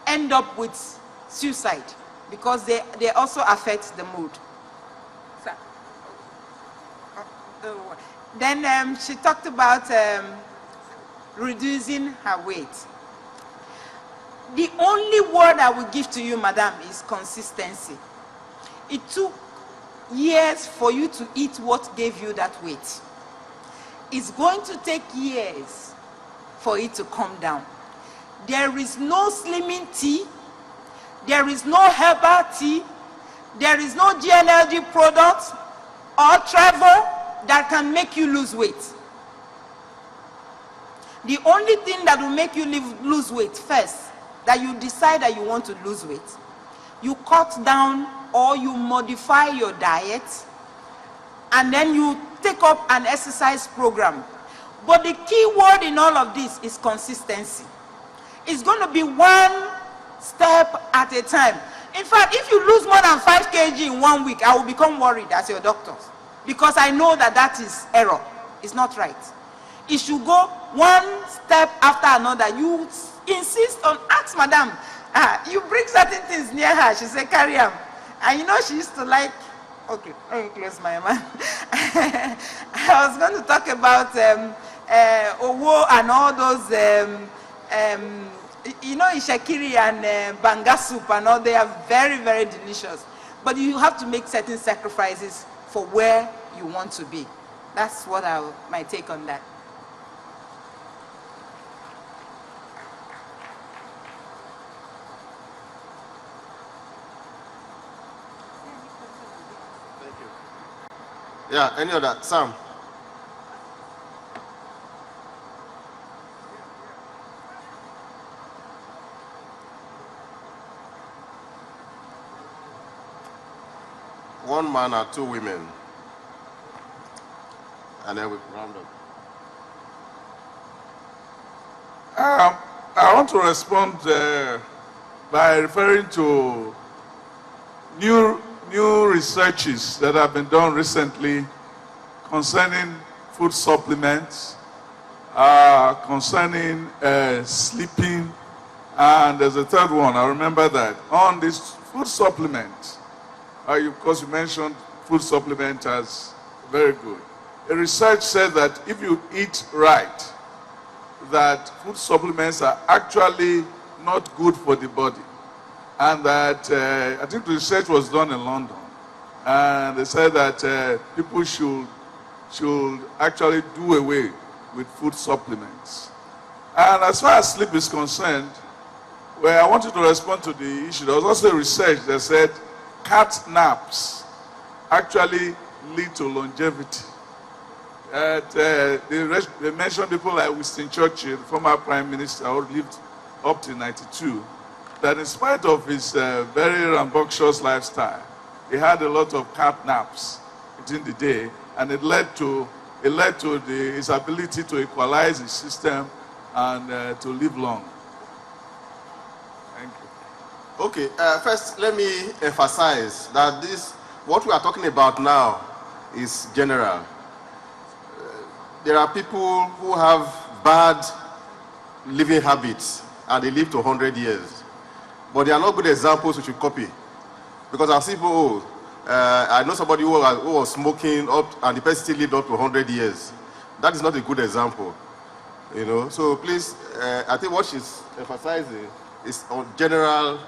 end up with suicide because they also affect the mood. Then she talked about reducing her weight. The only word I will give to you, madam, is consistency. It took years for you to eat what gave you that weight. It's going to take years for it to come down. There is no slimming tea. There is no herbal tea. There is no GNLG product or travel that can make you lose weight. The only thing that will make you lose weight first, that you decide that you want to lose weight, you cut down or you modify your diet, and then you take up an exercise program. But the key word in all of this is consistency. It's going to be one step at a time. In fact, if you lose more than 5 kg in 1 week, I will become worried as your doctor, because I know that that is error. It's not right. It should go one step after another. You insist on, ask madam, you bring certain things near her, she said carry them. And you know she used to like, okay, let me close my mouth. I was going to talk about owo and all those, you know, ishakiri and banga soup and all, they are very, very delicious. But you have to make certain sacrifices for where you want to be. That's what my take on that. Yeah, any other? Sam? One man and 2 women. And then we round up. I want to respond by referring to new researches that have been done recently concerning food supplements, concerning sleeping, and there's a third one, I remember that, on this food supplement. Because you mentioned food supplement as very good. A research said that if you eat right, that food supplements are actually not good for the body. And that, I think the research was done in London. And they said that people should actually do away with food supplements. And as far as sleep is concerned, well, I wanted to respond to the issue. There was also research that said cat naps actually lead to longevity. They mentioned people like Winston Churchill, former prime minister, who lived up to 92, that in spite of his very rambunctious lifestyle, he had a lot of cat naps within the day, and it led to his ability to equalize his system and to live long. Thank you. Okay, first let me emphasize that what we are talking about now is general. There are people who have bad living habits and they live to 100 years. But they are not good examples we should copy. Because I see people, I know somebody who was smoking and the person still lived up to 100 years. That is not a good example. You know, so please, I think what she's emphasizing is on general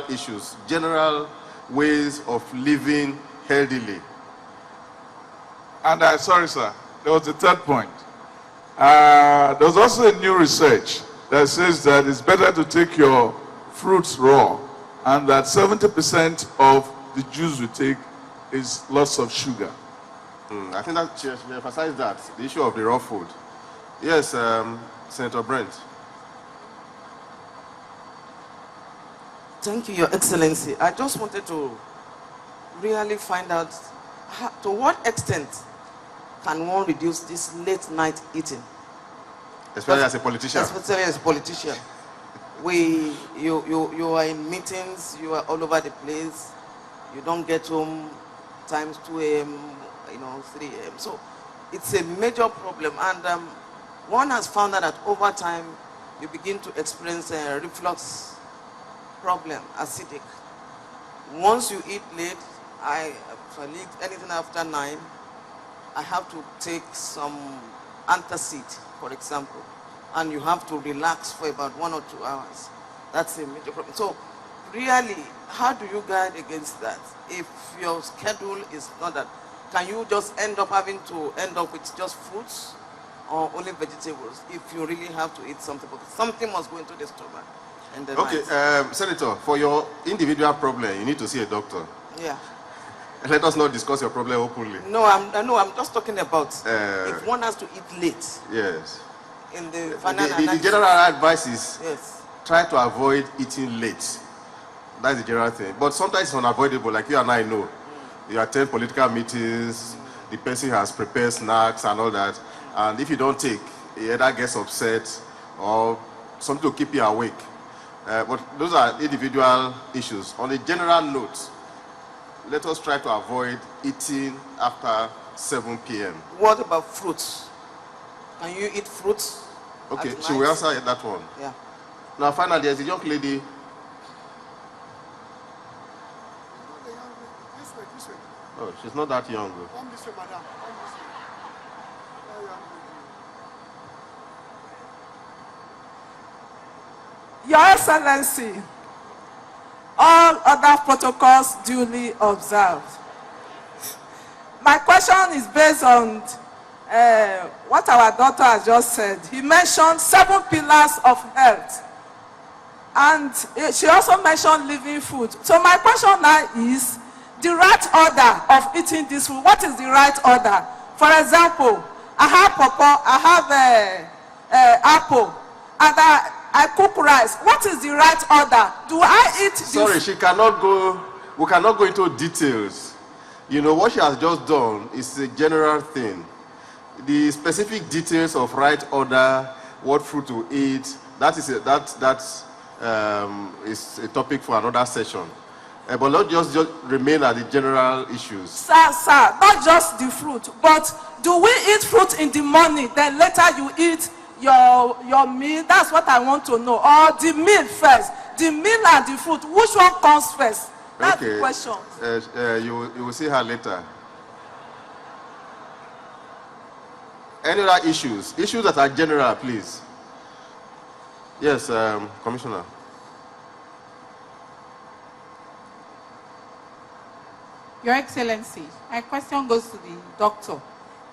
issues, general ways of living healthily. And sorry, sir, there was a third point. There was also a new research that says that it's better to take your fruits raw, and that 70% of the juice we take is lots of sugar. I think that she emphasized that, the issue of the raw food. Yes, Senator Brent. Thank you, Your Excellency. I just wanted to really find out to what extent can one reduce this late night eating? Especially as a politician. Especially as a politician. You are in meetings, you are all over the place, you don't get home times 2 a.m., 3 a.m. So it's a major problem, and one has found out that over time you begin to experience reflux problem, acidic. Once you eat late, if I eat anything after 9, I have to take some antacid, for example, and you have to relax for about 1 or 2 hours. That's a major problem. So really, how do you guard against that? If your schedule is not that, can you just end up with just fruits or only vegetables if you really have to eat something? Because something must go into the stomach. And the Okay, Senator, for your individual problem, you need to see a doctor. Yeah. Let us not discuss your problem openly. No, I'm just talking about if one has to eat late. Yes. In the The general advice is yes. try to avoid eating late. That's the general thing. But sometimes it's unavoidable, like you and I know. You attend political meetings, the person has prepared snacks and all that. And if you don't take, he either gets upset or something to keep you awake. But those are individual issues. On a general note, let us try to avoid eating after 7 p.m. What about fruits? Can you eat fruits? Okay, at so we night? answer that one. Yeah. Now finally, there's a young lady. This way. Oh, she's not that young. Though. Come this way, madam. Come this way. Your Excellency, all other protocols duly observed. My question is based on what our doctor has just said. He mentioned 7 pillars of health. And she also mentioned living food. So my question now is the right order of eating this food. What is the right order? For example, I have pawpaw, I have apple, and I cook rice. What is the right order? Do I eat Sorry, this? we cannot go into details. You know, what she has just done is a general thing. The specific details of right order, what fruit to eat, that is a topic for another session. But let's just remain at the general issues. Sir, not just the fruit, but do we eat fruit in the morning, then later you eat your meal? That's what I want to know. Or the meal first, the meal and the fruit, which one comes first? That's the question. You will see her later. Any other issues? Issues that are general, please. Yes, Commissioner. Your Excellency, my question goes to the doctor.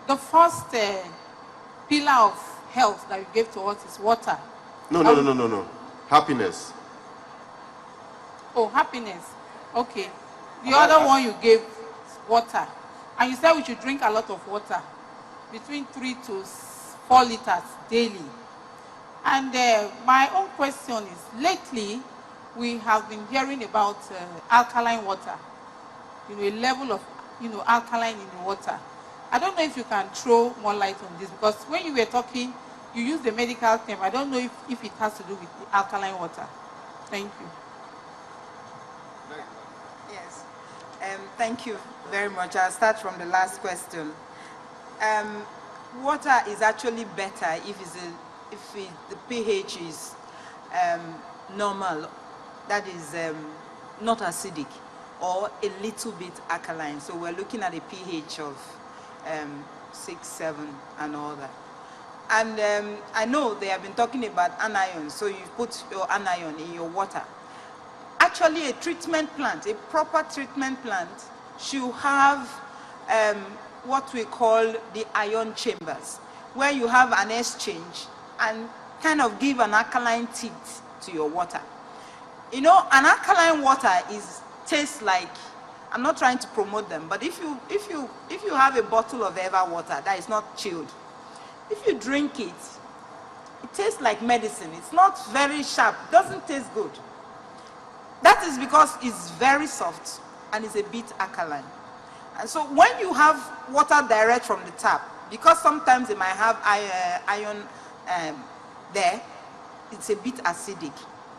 The first pillar of health that you gave to us is water. No. Happiness. Oh, happiness. Okay. The other one you gave is water. And you said we should drink a lot of water, between 3 to 4 liters daily. And my own question is, lately we have been hearing about alkaline water. A level of, alkaline in the water. I don't know if you can throw more light on this, because when you were talking, you used the medical term. I don't know if it has to do with the alkaline water. Thank you. Yes. Thank you very much. I'll start from the last question. Water is actually better if the pH is normal, that is not acidic, or a little bit alkaline. So we're looking at a pH of 6, 7 and all that. And I know they have been talking about anions, so you put your anion in your water. Actually, a treatment plant, a proper treatment plant, should have what we call the ion chambers, where you have an exchange and kind of give an alkaline tint to your water. An alkaline water tastes like, I'm not trying to promote them, but if you have a bottle of Eva water that is not chilled, if you drink it, it tastes like medicine. It's not very sharp, doesn't taste good. That is because it's very soft and it's a bit alkaline. And so when you have water direct from the tap, because sometimes they might have iron there, it's a bit acidic.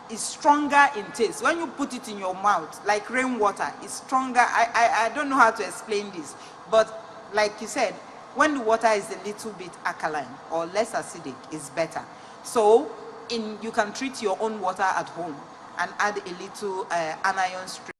It's stronger in taste. When you put it in your mouth, like rainwater, it's stronger. I don't know how to explain this, but like you said, when the water is a little bit alkaline or less acidic, it's better. So you can treat your own water at home and add a little anion strip.